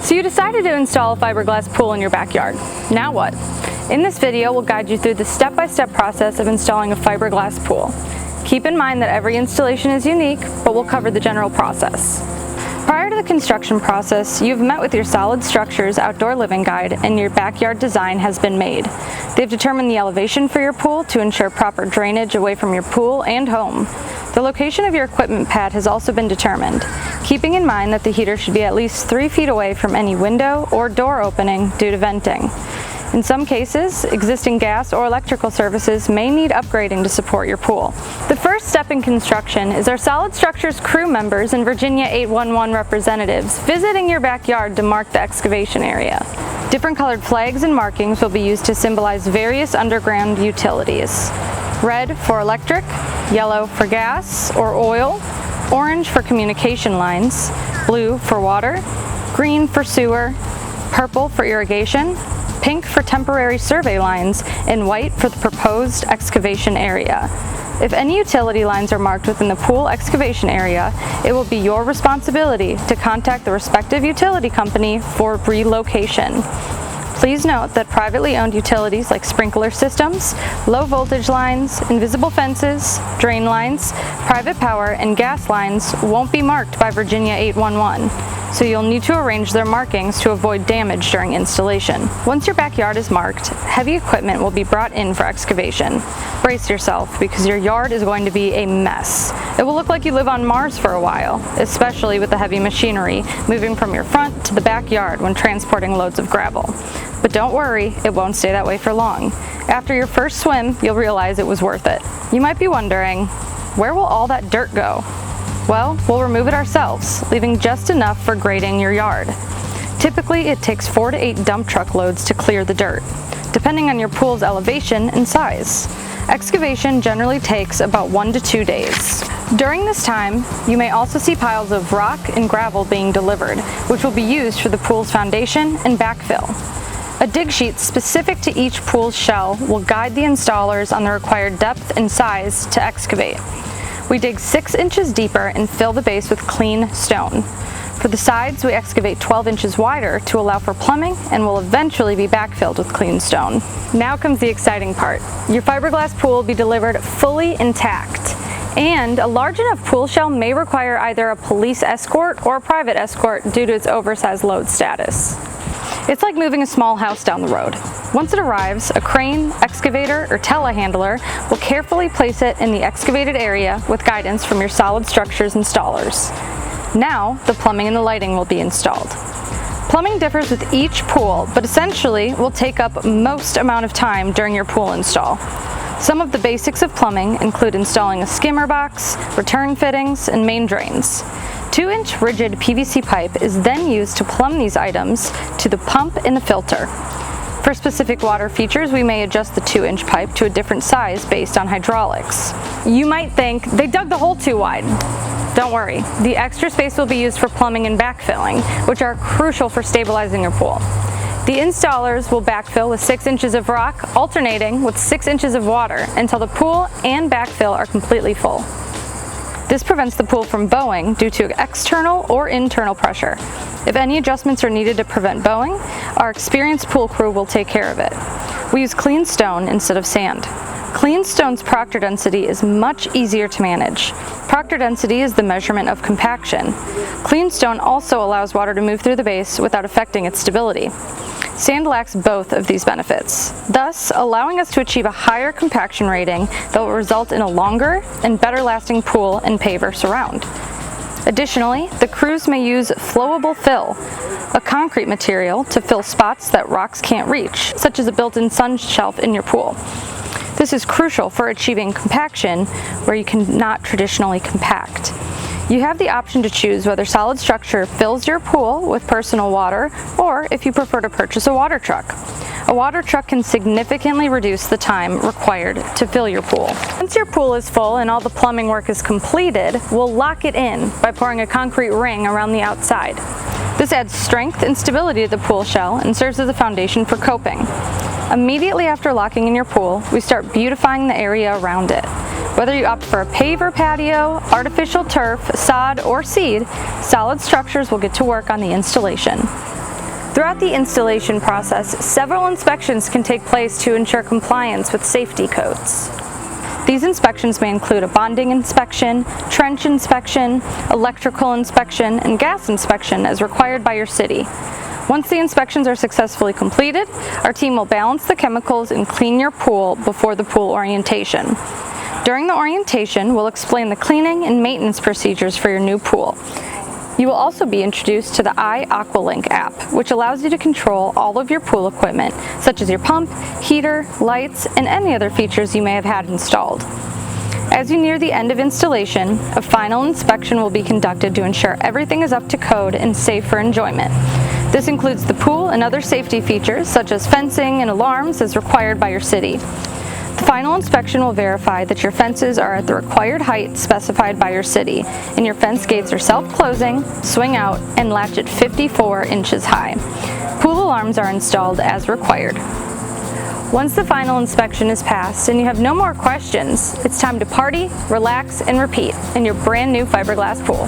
So you decided to install a fiberglass pool in your backyard. Now what? In this video, we'll guide you through the step-by-step process of installing a fiberglass pool. Keep in mind that every installation is unique, but we'll cover the general process. Prior to the construction process, you've met with your Solid Structures Outdoor Living Guide and your backyard design has been made. They've determined the elevation for your pool to ensure proper drainage away from your pool and home. The location of your equipment pad has also been determined, keeping in mind that the heater should be at least 3 feet away from any window or door opening due to venting. In some cases, existing gas or electrical services may need upgrading to support your pool. The first step in construction is our Solid Structures crew members and Virginia 811 representatives visiting your backyard to mark the excavation area. Different colored flags and markings will be used to symbolize various underground utilities. Red for electric, yellow for gas or oil, orange for communication lines, blue for water, green for sewer, purple for irrigation, pink for temporary survey lines, and white for the proposed excavation area. If any utility lines are marked within the pool excavation area, it will be your responsibility to contact the respective utility company for relocation. Please note that privately owned utilities like sprinkler systems, low voltage lines, invisible fences, drain lines, private power, and gas lines won't be marked by Virginia 811. So you'll need to arrange their markings to avoid damage during installation. Once your backyard is marked, heavy equipment will be brought in for excavation. Brace yourself because your yard is going to be a mess. It will look like you live on Mars for a while, especially with the heavy machinery moving from your front to the backyard when transporting loads of gravel. But don't worry, it won't stay that way for long. After your first swim, you'll realize it was worth it. You might be wondering, where will all that dirt go? Well, we'll remove it ourselves, leaving just enough for grading your yard. Typically, it takes 4 to 8 dump truck loads to clear the dirt, depending on your pool's elevation and size. Excavation generally takes about 1 to 2 days. During this time, you may also see piles of rock and gravel being delivered, which will be used for the pool's foundation and backfill. A dig sheet specific to each pool's shell will guide the installers on the required depth and size to excavate. We dig 6 inches deeper and fill the base with clean stone. For the sides, we excavate 12 inches wider to allow for plumbing and will eventually be backfilled with clean stone. Now comes the exciting part. Your fiberglass pool will be delivered fully intact, and a large enough pool shell may require either a police escort or a private escort due to its oversized load status. It's like moving a small house down the road. Once it arrives, a crane, excavator, or telehandler will carefully place it in the excavated area with guidance from your Solid Structures installers. Now, the plumbing and the lighting will be installed. Plumbing differs with each pool, but essentially will take up most amount of time during your pool install. Some of the basics of plumbing include installing a skimmer box, return fittings, and main drains. 2-inch rigid PVC pipe is then used to plumb these items to the pump and the filter. For specific water features, we may adjust the 2-inch pipe to a different size based on hydraulics. You might think, they dug the hole too wide. Don't worry, the extra space will be used for plumbing and backfilling, which are crucial for stabilizing your pool. The installers will backfill with 6 inches of rock, alternating with 6 inches of water until the pool and backfill are completely full. This prevents the pool from bowing due to external or internal pressure. If any adjustments are needed to prevent bowing, our experienced pool crew will take care of it. We use clean stone instead of sand. Clean stone's proctor density is much easier to manage. Proctor density is the measurement of compaction. Clean stone also allows water to move through the base without affecting its stability. Sand lacks both of these benefits, thus allowing us to achieve a higher compaction rating that will result in a longer and better lasting pool and paver surround. Additionally, the crews may use flowable fill, a concrete material to fill spots that rocks can't reach, such as a built-in sun shelf in your pool. This is crucial for achieving compaction where you cannot traditionally compact. You have the option to choose whether Solid Structure fills your pool with personal water or if you prefer to purchase a water truck. A water truck can significantly reduce the time required to fill your pool. Once your pool is full and all the plumbing work is completed, we'll lock it in by pouring a concrete ring around the outside. This adds strength and stability to the pool shell and serves as a foundation for coping. Immediately after locking in your pool, we start beautifying the area around it. Whether you opt for a paver patio, artificial turf, sod, or seed, Solid Structures will get to work on the installation. Throughout the installation process, several inspections can take place to ensure compliance with safety codes. These inspections may include a bonding inspection, trench inspection, electrical inspection, and gas inspection as required by your city. Once the inspections are successfully completed, our team will balance the chemicals and clean your pool before the pool orientation. During the orientation, we'll explain the cleaning and maintenance procedures for your new pool. You will also be introduced to the iAqualink app, which allows you to control all of your pool equipment, such as your pump, heater, lights, and any other features you may have had installed. As you near the end of installation, a final inspection will be conducted to ensure everything is up to code and safe for enjoyment. This includes the pool and other safety features, such as fencing and alarms as required by your city. The final inspection will verify that your fences are at the required height specified by your city, and your fence gates are self-closing, swing out, and latch at 54 inches high. Pool alarms are installed as required. Once the final inspection is passed and you have no more questions, it's time to party, relax, and repeat in your brand new fiberglass pool.